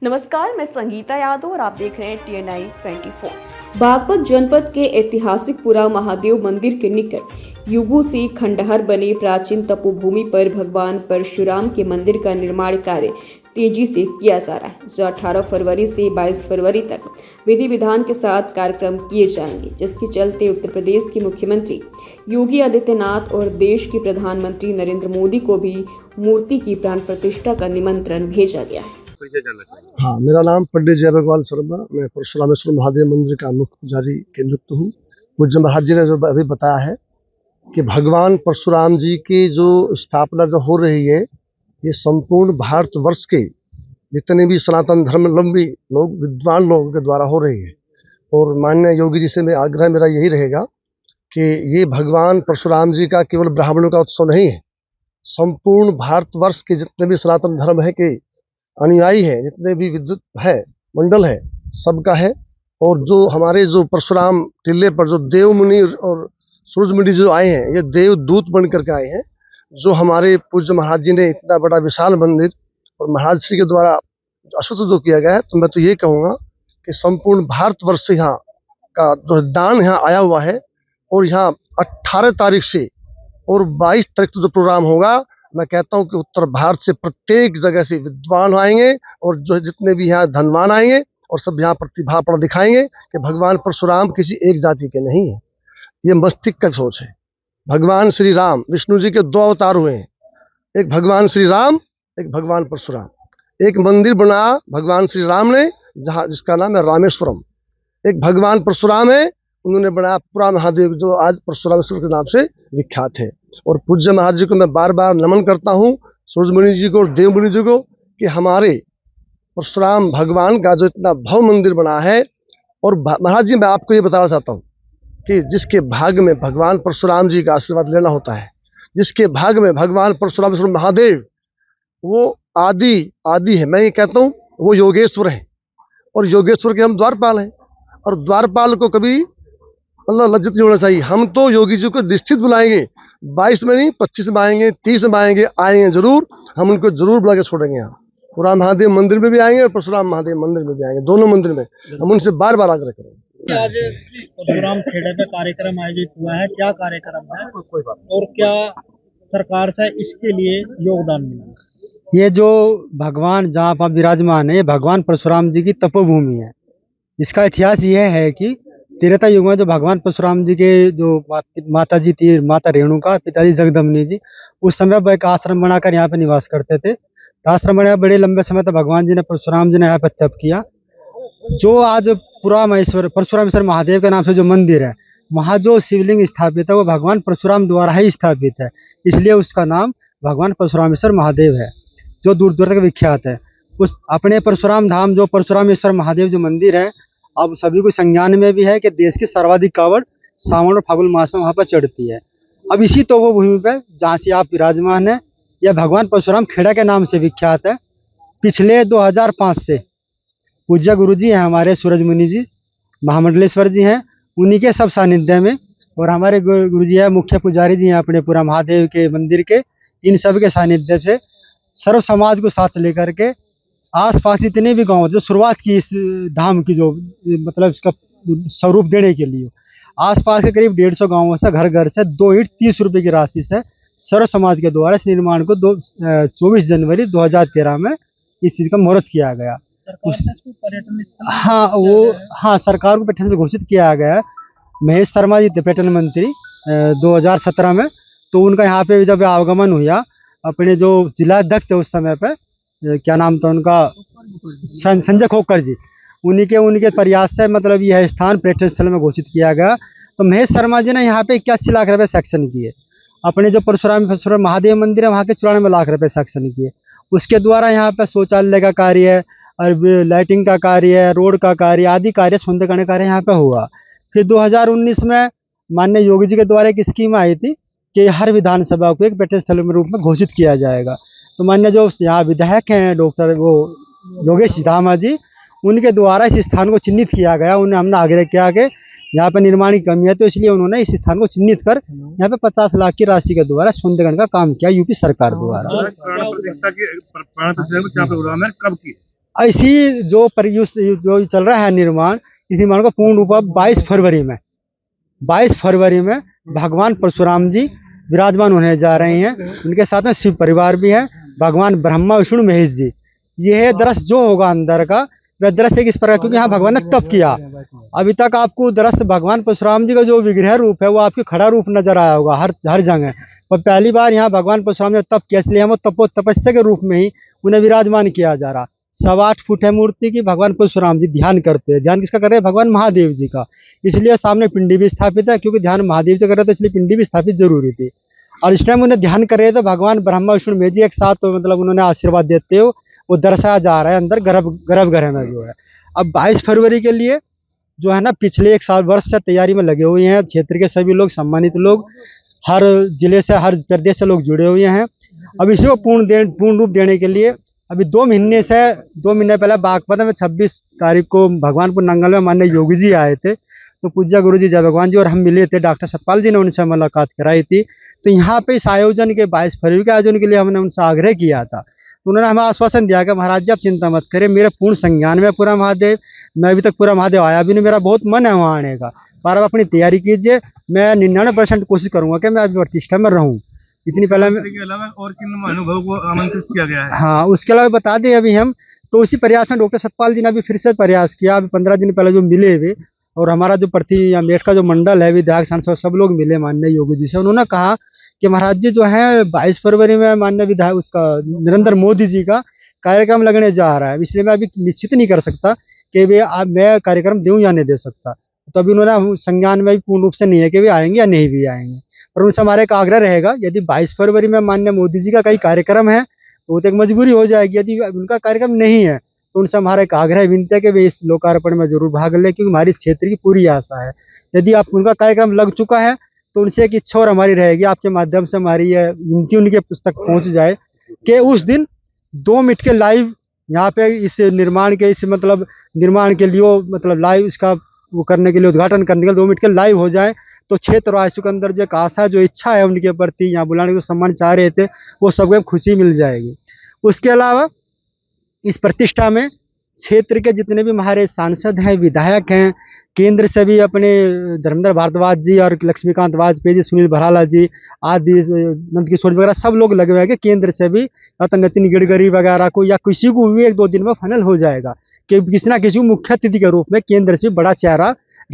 नमस्कार, मैं संगीता यादव और आप देख रहे हैं TNI 24। बागपत जनपद के ऐतिहासिक पुरा महादेव मंदिर के निकट युगों से खंडहर बने प्राचीन तपोभूमि पर भगवान परशुराम के मंदिर का निर्माण कार्य तेजी से किया जा रहा है, जो 18 फरवरी से 22 फरवरी तक विधि विधान के साथ कार्यक्रम किए जाएंगे, जिसके चलते उत्तर प्रदेश के मुख्यमंत्री योगी आदित्यनाथ और देश के प्रधानमंत्री नरेंद्र मोदी को भी मूर्ति की प्राण प्रतिष्ठा का निमंत्रण भेजा गया है। हाँ, मेरा नाम पंडित जय भगवान शर्मा, मैं परशुरामेश्वर महादेव मंदिर का मुख्य पुजारी के नियुक्त हूँ। पूज्य महाराज जी ने जो अभी बताया है कि भगवान परशुराम जी की जो स्थापना जो हो रही है, ये संपूर्ण भारतवर्ष के जितने भी सनातन धर्मावलंबी लोग, विद्वान लोगों के द्वारा हो रही है। और माननीय योगी जी से मैं आग्रह मेरा यही रहेगा कि ये भगवान परशुराम जी का केवल ब्राह्मणों का उत्सव नहीं है, संपूर्ण भारतवर्ष के जितने भी सनातन धर्म है के अनुयायी है, जितने भी विद्युत है मंडल है, सबका है। और जो हमारे जो परशुराम टिल्ले पर जो देव मुनि और सूरज मुनि जो आए हैं, ये देव दूत बन करके आए हैं। जो हमारे पूज्य महाराज जी ने इतना बड़ा विशाल मंदिर और महाराज श्री के द्वारा अश्वत्थ जो किया गया है, तो मैं तो ये कहूँगा कि संपूर्ण भारतवर्ष से यहाँ का जो दान यहाँ आया हुआ है। और यहाँ 18 तारीख से और 22 तारीख तक जो प्रोग्राम होगा, मैं कहता हूं कि उत्तर भारत से प्रत्येक जगह से विद्वान आएंगे और जो जितने भी यहाँ धनवान आएंगे और सब यहाँ प्रतिभा पर दिखाएंगे कि भगवान परशुराम किसी एक जाति के नहीं है। ये मस्तिष्क का सोच है। भगवान श्री राम, विष्णु जी के 2 अवतार हुए हैं, एक भगवान श्री राम, एक भगवान परशुराम। एक मंदिर बना भगवान श्री राम ने, जहाँ जिसका नाम है रामेश्वरम। एक भगवान परशुराम है, उन्होंने बनाया पुरा महादेव, जो आज परशुरामेश्वर के नाम से विख्यात है। और पूज्य महाराज जी को मैं बार बार नमन करता हूँ, सूरज मुनि जी को और देव मुनि जी को, कि हमारे परशुराम भगवान का जो इतना भव्य मंदिर बना है। और महाराज जी, मैं आपको ये बताना चाहता हूँ कि जिसके भाग में भगवान परशुराम जी का आशीर्वाद लेना होता है, जिसके भाग में भगवान परशुरामेश्वर महादेव वो आदि है, मैं ये कहता हूँ वो योगेश्वर है। और योगेश्वर के हम द्वारपाल हैं, और द्वारपाल को कभी मतलब लज्जित नहीं होना चाहिए। हम तो योगी जी को निश्चित बुलाएंगे, 22 में नहीं, 25 में आएंगे, 30 में आएंगे जरूर। हम उनको जरूर बुला के छोड़ेंगे। यहाँ पुरा महादेव मंदिर में भी आएंगे और परशुराम महादेव मंदिर में भी आएंगे, दोनों मंदिर में हम उनसे बार बार आग्रह करेंगे। आज परशुराम खेड़े पे कार्यक्रम आयोजित हुआ है, क्या कार्यक्रम है और क्या सरकार से इसके लिए योगदान मिला? ये जो भगवान जहाँ पर विराजमान है, ये भगवान परशुराम जी की तपोभूमि है। इसका इतिहास यह है कि त्रेता युग में जो भगवान परशुराम जी के जो माता जी थी, माता रेणुका, पिताजी जगदम्बिनी जी, उस समय वह एक आश्रम बनाकर यहाँ पे निवास करते थे। तो आश्रम बने बड़े लंबे समय तक भगवान जी ने, परशुराम जी ने यहाँ पे तप किया। जो आज परशुरामेश्वर महादेव के नाम से जो मंदिर है, वहाँ जो शिवलिंग स्थापित है वो भगवान परशुराम द्वारा ही स्थापित है, इसलिए उसका नाम भगवान परशुरामेश्वर महादेव है, जो दूर दूर तक विख्यात है। उस अपने परशुराम धाम, जो परशुरामेश्वर महादेव जो मंदिर है, अब सभी को संज्ञान में भी है कि देश की सर्वाधिक कावड़ सावन और फागुन मास में वहाँ पर चढ़ती है। अब इसी तो वो भूमि पे जहाँ से आप विराजमान है, यह भगवान परशुराम खेड़ा के नाम से विख्यात है। पिछले 2005 से पूज्य गुरु जी हैं हमारे, सूरज मुनि जी, महामंडलेश्वर जी हैं, उन्हीं के सब सानिध्य में, और हमारे गुरु जी है मुख्य पुजारी जी हैं अपने पूरा महादेव के मंदिर के, इन सब के सानिध्य से सर्व समाज को साथ लेकर के आसपास जितने भी गांव जो शुरुआत की इस धाम की, जो मतलब इसका स्वरूप देने के लिए, आसपास के करीब 150 गांवों से घर घर से 2 ईंट 30 रुपए की राशि से सर्व समाज के द्वारा इस निर्माण को 24 जनवरी 2013 में इस चीज का मुहूर्त किया गया। पर्यटन स्थल, हाँ, सरकार को पर्यटन स्थल घोषित किया गया है। महेश शर्मा जी थे पर्यटन मंत्री 2017 में, तो उनका यहाँ पे जब आगमन हुआ, अपने जो जिलाध्यक्ष थे उस समय पे, क्या नाम था उनका, संजय खोकर जी, उनके प्रयास से मतलब यह स्थान पर्यटन स्थल में घोषित किया गया। तो महेश शर्मा जी ने यहाँ पे 81 लाख रुपए सैंक्शन किए। अपने जो परशुराम महादेव मंदिर है, वहाँ के 94 लाख रुपए सैंक्शन किए। उसके द्वारा यहाँ पे शौचालय का कार्य और लाइटिंग का कार्य, रोड का कार्य, आदि कार्य, सौंदर्यीकरण कार्य यहाँ पे हुआ। फिर 2019 में माननीय योगी जी के द्वारा एक स्कीम आई थी कि हर विधानसभा को एक पर्यटन स्थल के रूप में घोषित किया जाएगा। तो माननीय जो यहाँ विधायक हैं डॉक्टर वो योगेश धामा जी, उनके द्वारा इस स्थान को चिन्हित किया गया। उन्हें हमने आग्रह किया कि यहाँ पे निर्माण की कमी है, तो इसलिए उन्होंने इस स्थान को चिन्हित कर यहाँ पे 50 लाख की राशि के द्वारा सौंदर्यीकरण का काम किया यूपी सरकार द्वारा। प्राण प्रतिष्ठा की क्या प्रोग्राम है, कब की? ऐसी जो चल रहा है निर्माण, इस निर्माण को पूर्ण रूप 22 फरवरी में भगवान परशुराम जी विराजमान होने जा रहे हैं। उनके साथ में शिव परिवार भी है, भगवान ब्रह्मा विष्णु महेश जी। यह दृश्य जो होगा अंदर का, वह दृश्य इस प्रकार, क्योंकि यहाँ भगवान ने तप किया। अभी तक आपको दृश्य भगवान परशुराम जी का जो विग्रह रूप है वो आपको खड़ा रूप नजर आया होगा हर जगह, और पहली बार यहाँ भगवान परशुराम ने तप किया, इसलिए हम तपस्या के रूप में ही उन्हें विराजमान किया जा रहा। 8.25 फुट है मूर्ति की। भगवान परशुराम जी ध्यान करते हैं। ध्यान किसका कर रहे हैं? भगवान महादेव जी का। इसलिए सामने पिंडी भी स्थापित है, क्योंकि ध्यान महादेव जी कर रहे थे, इसलिए पिंडी भी स्थापित जरूरी थी। और इस टाइम उन्हें ध्यान कर रहे थे, भगवान ब्रह्मा विष्णु महेश जी एक साथ, तो मतलब उन्होंने आशीर्वाद देते हो वो दर्शाया जा रहा है अंदर गर्भगृह में जो है। अब 22 फरवरी के लिए जो है ना, पिछले 1 साल वर्ष से तैयारी में लगे हुए हैं। क्षेत्र के सभी लोग, सम्मानित लोग, हर जिले से, हर प्रदेश से लोग जुड़े हुए हैं। अब इसी को पूर्ण रूप देने के लिए अभी 2 महीने पहले बागपत में 26 तारीख को भगवानपुर नंगल में माननीय योगी जी आए थे। तो पूज्य गुरु जी जय भगवान जी और हम मिले थे, डॉक्टर सतपाल जी ने उनसे मुलाकात कराई थी। तो यहाँ पे इस आयोजन के 22 फरवरी के आयोजन के लिए हमने उनसे आग्रह किया था। तो उन्होंने हमें आश्वासन दिया कि महाराज जी आप चिंता मत करें, मेरे पूर्ण संज्ञान में पूरा महादेव, मैं अभी तक पूरा महादेव आया भी नहीं, मेरा बहुत मन है वहाँ आने का, पर आप अपनी तैयारी कीजिए। मैं 99% कोशिश करूंगा कि मैं अभी प्रतिष्ठा में रहूँ। इतनी पहले के अलावा और किन महानुभावों को आमंत्रित किया गया है? हाँ, उसके अलावा बता दें अभी हम तो उसी प्रयास में डॉक्टर सतपाल जी ने अभी फिर से प्रयास किया। अभी 15 दिन पहले जो मिले हुए, और हमारा जो मेरठ का जो मंडल है, विधायक सांसद सब लोग मिले माननीय योगी जी से। उन्होंने कहा कि महाराज जी जो है 22 फरवरी में माननीय विधायक उसका नरेंद्र मोदी जी का कार्यक्रम लगने जा रहा है, इसलिए मैं अभी निश्चित नहीं कर सकता कि वे मैं कार्यक्रम दूं या नहीं दे सकता। तो अभी उन्होंने संज्ञान में भी पूर्ण रूप से नहीं है कि वे आएंगे या नहीं भी आएंगे, पर उनसे हमारा एक आग्रह रहेगा, यदि 22 फरवरी में माननीय मोदी जी का कई कार्यक्रम है तो वो तो एक मजबूरी हो जाएगी। यदि उनका कार्यक्रम नहीं है तो उनसे हमारा एक आग्रह विनती है कि वे इस लोकार्पण में जरूर भाग लें, क्योंकि हमारी इस क्षेत्र की पूरी आशा है। यदि आप उनका कार्यक्रम लग चुका है तो उनसे एक इच्छा और हमारी रहेगी, आपके माध्यम से हमारी यह विनती उनके पुस्तक पहुंच जाए कि उस दिन 2 मिनट के लाइव यहाँ पे इस निर्माण के लिए मतलब लाइव इसका वो करने के लिए, उद्घाटन करने के लिए 2 मिनट के लाइव हो जाए, तो क्षेत्रवासियों के अंदर जो एक आशा, जो इच्छा है उनके प्रति यहाँ बुलाने को सम्मान चाह रहे थे, वो सबको खुशी मिल जाएगी। उसके अलावा इस प्रतिष्ठा में क्षेत्र के जितने भी हमारे सांसद हैं, विधायक हैं, केंद्र से भी अपने धर्मेंद्र भारद्वाज जी और लक्ष्मीकांत वाजपेयी जी, सुनील भराला जी आदि, नंदकिशोर वगैरह सब लोग लगे हुए हैं कि केंद्र से भी या तो नितिन गडकरी वगैरह को या किसी को भी 1-2 दिन में फाइनल हो जाएगा कि किसी ना किसी को मुख्य अतिथि के रूप में केंद्र से बड़ा चेहरा